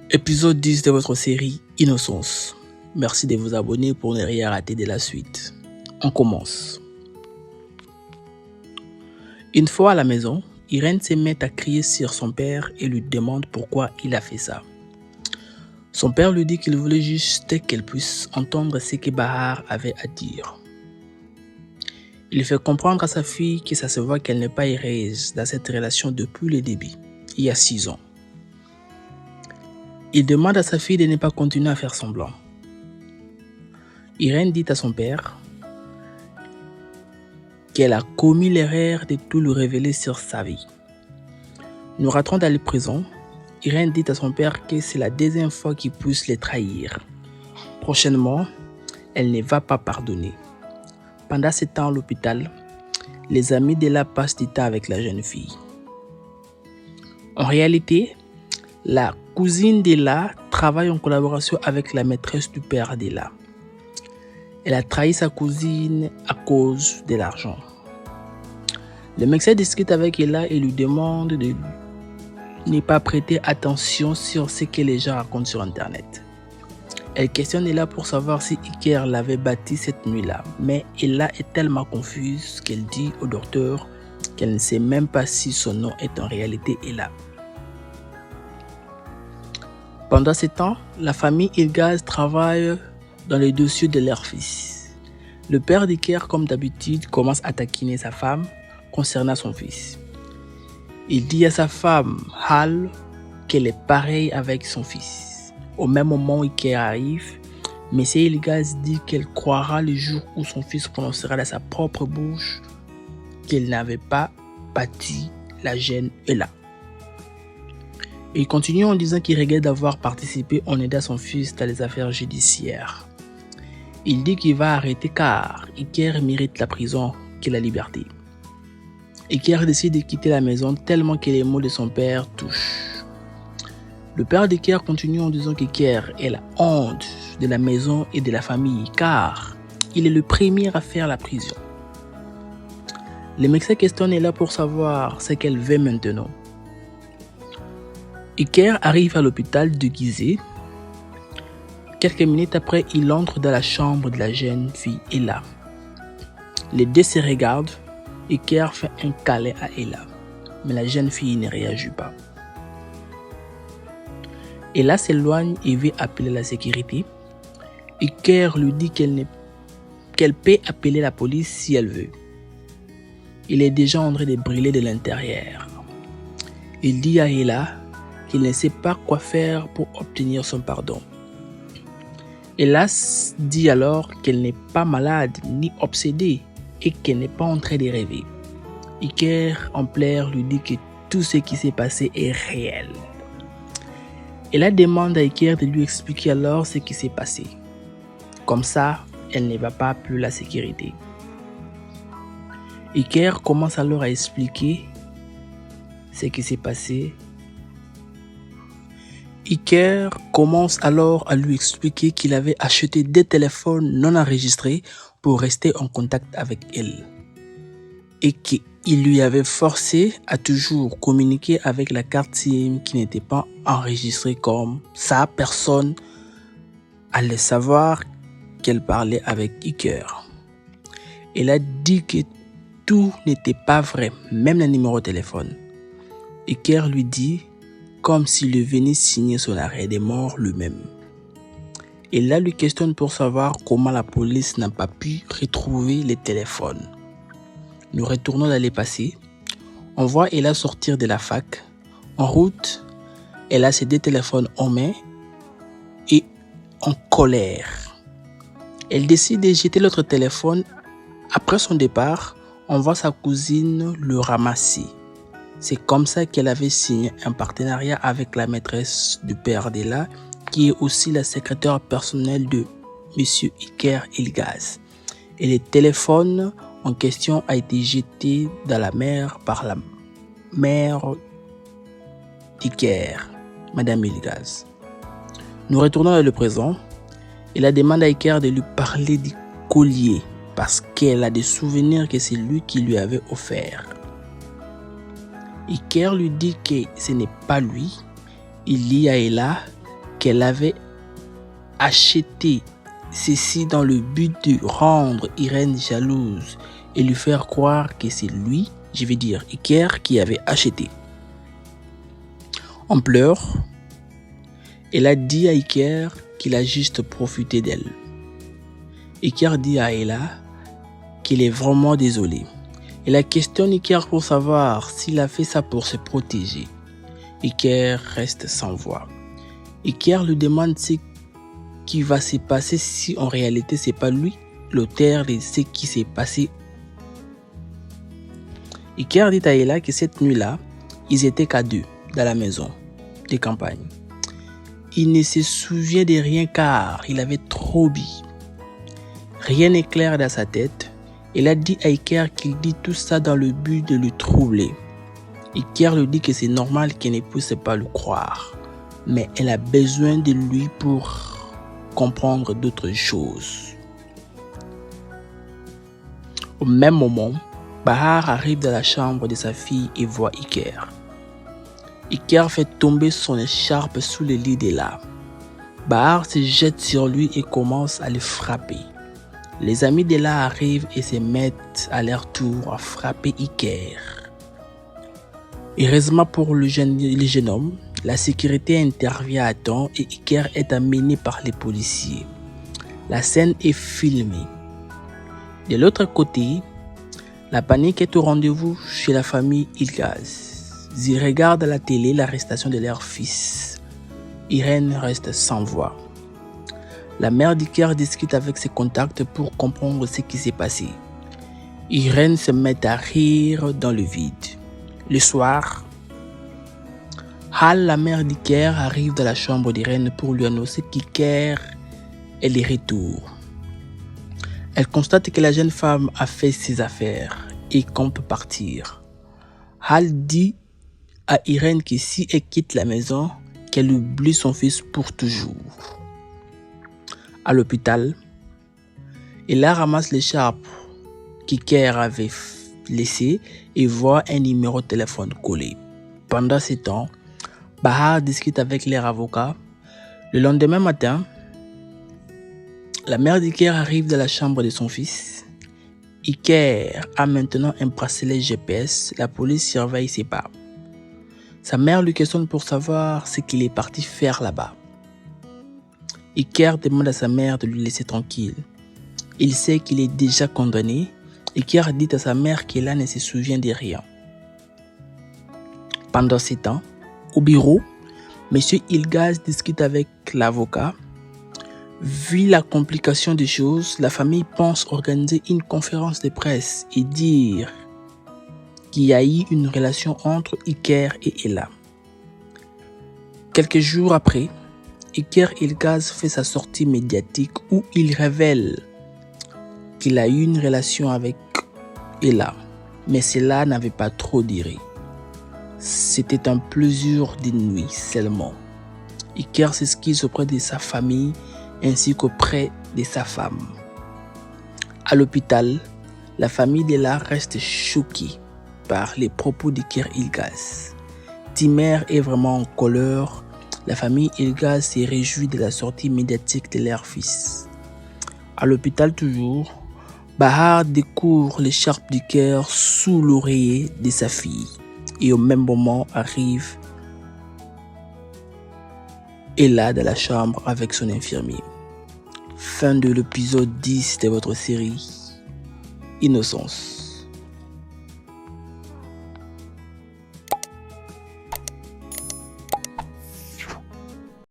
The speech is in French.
Épisode 10 de votre série Innocence. Merci de vous abonner pour ne rien rater de la suite. On commence. Une fois à la maison, Irène se met à crier sur son père et lui demande pourquoi il a fait ça. Son père lui dit qu'il voulait juste qu'elle puisse entendre ce que Bahar avait à dire. Il fait comprendre à sa fille que ça se voit qu'elle n'est pas heureuse dans cette relation depuis le début, il y a 6 ans. Il demande à sa fille de ne pas continuer à faire semblant. Irène dit à son père qu'elle a commis l'erreur de tout lui révéler sur sa vie. Nous rentrons dans le présent. Irène dit à son père que c'est la deuxième fois qu'il puisse les trahir. Prochainement, elle ne va pas pardonner. Pendant ce temps à l'hôpital, les amis d'Ella passent du temps avec la jeune fille. En réalité, la cousine d'Ella travaille en collaboration avec la maîtresse du père d'Ella. Elle a trahi sa cousine à cause de l'argent. Le médecin discute avec Ella et lui demande de ne pas prêter attention sur ce que les gens racontent sur Internet. Elle questionne Ella pour savoir si Iker l'avait bâti cette nuit-là, mais Ella est tellement confuse qu'elle dit au docteur qu'elle ne sait même pas si son nom est en réalité Ella. Pendant ce temps, la famille Ilgaz travaille dans les dossiers de leur fils. Le père d'Iker, comme d'habitude, commence à taquiner sa femme concernant son fils. Il dit à sa femme, Hal, qu'elle est pareille avec son fils. Au même moment où Iker arrive, M. Ilgaz dit qu'elle croira le jour où son fils prononcera de sa propre bouche qu'elle n'avait pas bâti la jeune Ella. Il continue en disant qu'il regrette d'avoir participé en aidant son fils dans les affaires judiciaires. Il dit qu'il va arrêter car Iker mérite la prison que la liberté. Iker décide de quitter la maison tellement que les mots de son père touchent. Le père d'Iker continue en disant qu'Iker est la honte de la maison et de la famille car il est le premier à faire la prison. Le médecin questionne est là pour savoir ce qu'elle veut maintenant. Iker arrive à l'hôpital déguisé. Quelques minutes après, il entre dans la chambre de la jeune fille Ella. Les deux se regardent. Iker fait un câlin à Ella, mais la jeune fille ne réagit pas. Ella s'éloigne et veut appeler la sécurité. Iker lui dit qu'elle peut appeler la police si elle veut. Il est déjà en train de brûler de l'intérieur. Il dit à Ella qu'il ne sait pas quoi faire pour obtenir son pardon. Ella dit alors qu'elle n'est pas malade ni obsédée et qu'elle n'est pas en train de rêver. Iker, en pleurs, lui dit que tout ce qui s'est passé est réel. Ella demande à Iker de lui expliquer alors ce qui s'est passé. Comme ça, elle ne va pas appeler la sécurité. Iker commence alors à expliquer ce qui s'est passé. Iker commence alors à lui expliquer qu'il avait acheté des téléphones non enregistrés pour rester en contact avec elle et qu'il lui avait forcé à toujours communiquer avec la carte SIM qui n'était pas enregistrée comme ça. Personne allait savoir qu'elle parlait avec Iker. Elle a dit que tout n'était pas vrai, même le numéro de téléphone. Iker lui dit comme s'il venait signer son arrêt de mort lui-même. Et là, lui questionne pour savoir comment la police n'a pas pu retrouver les téléphones. Nous retournons dans le passé. On voit Ella sortir de la fac. En route, elle a ses deux téléphones en main et en colère. Elle décide de jeter l'autre téléphone. Après son départ, on voit sa cousine le ramasser. C'est comme ça qu'elle avait signé un partenariat avec la maîtresse du père d'Ella, qui est aussi la secrétaire personnelle de M. Iker Ilgaz. Et le téléphone en question a été jeté dans la mer par la mère d'Iker, Madame Ilgaz. Nous retournons dans le présent. Elle demande à Iker de lui parler du collier parce qu'elle a des souvenirs que c'est lui qui lui avait offert. Iker lui dit que ce n'est pas lui. Il dit à Ella qu'elle avait acheté ceci dans le but de rendre Irène jalouse et lui faire croire que c'est lui, je vais dire Iker, qui avait acheté. En pleurs, elle a dit à Iker qu'il a juste profité d'elle. Iker dit à Ella qu'il est vraiment désolé. Elle questionne Iker pour savoir s'il a fait ça pour se protéger. Iker reste sans voix. Iker lui demande ce qui va se passer si en réalité c'est pas lui l'auteur de ce qui s'est passé. Iker dit à Ella que cette nuit-là, ils étaient qu'à deux dans la maison de campagne. Il ne se souvient de rien car il avait trop bu. Rien n'est clair dans sa tête. Elle a dit à Iker qu'il dit tout ça dans le but de le troubler. Iker lui dit que c'est normal qu'elle ne puisse pas le croire, mais elle a besoin de lui pour comprendre d'autres choses. Au même moment, Bahar arrive dans la chambre de sa fille et voit Iker. Iker fait tomber son écharpe sous le lit d'Ella. Bahar se jette sur lui et commence à le frapper. Les amis d'Ella arrivent et se mettent à leur tour à frapper Iker. Heureusement pour le jeune homme, la sécurité intervient à temps et Iker est amené par les policiers. La scène est filmée. De l'autre côté, la panique est au rendez-vous chez la famille Ilgaz. Ils regardent à la télé l'arrestation de leur fils. Irène reste sans voix. La mère d'Iker discute avec ses contacts pour comprendre ce qui s'est passé. Irène se met à rire dans le vide. Le soir, Hal, la mère d'Iker, arrive dans la chambre d'Irène pour lui annoncer qu'Iker est de retour. Elle constate que la jeune femme a fait ses affaires et compte partir. Hal dit à Irène que si elle quitte la maison, qu'elle oublie son fils pour toujours. À l'hôpital, Ella ramasse l'écharpe qu'Iker avait laissée et voit un numéro de téléphone collé. Pendant ce temps, Bahar discute avec leur avocat. Le lendemain matin, la mère d'Iker arrive dans la chambre de son fils. Iker a maintenant un bracelet GPS. La police surveille ses pas. Sa mère lui questionne pour savoir ce qu'il est parti faire là-bas. Iker demande à sa mère de lui laisser tranquille. Il sait qu'il est déjà condamné. Iker dit à sa mère qu'Ella ne se souvient de rien. Pendant ce temps, au bureau, M. Ilgaz discute avec l'avocat. Vu la complication des choses, la famille pense organiser une conférence de presse et dire qu'il y a eu une relation entre Iker et Ella. Quelques jours après, Iker Ilgaz fait sa sortie médiatique où il révèle qu'il a eu une relation avec Ella, mais cela n'avait pas trop duré. C'était un plaisir d'une nuit seulement. Iker s'excuse auprès de sa famille ainsi qu'auprès de sa femme. À l'hôpital, la famille d'Ella reste choquée par les propos d'Iker Ilgaz. Timer est vraiment en colère. La famille Ilgaz s'est réjouie de la sortie médiatique de leur fils. À l'hôpital toujours, Bahar découvre l'écharpe d'Iker sous l'oreiller de sa fille. Et au même moment arrive Ella dans la chambre avec son infirmier. Fin de l'épisode 10 de votre série Innocence.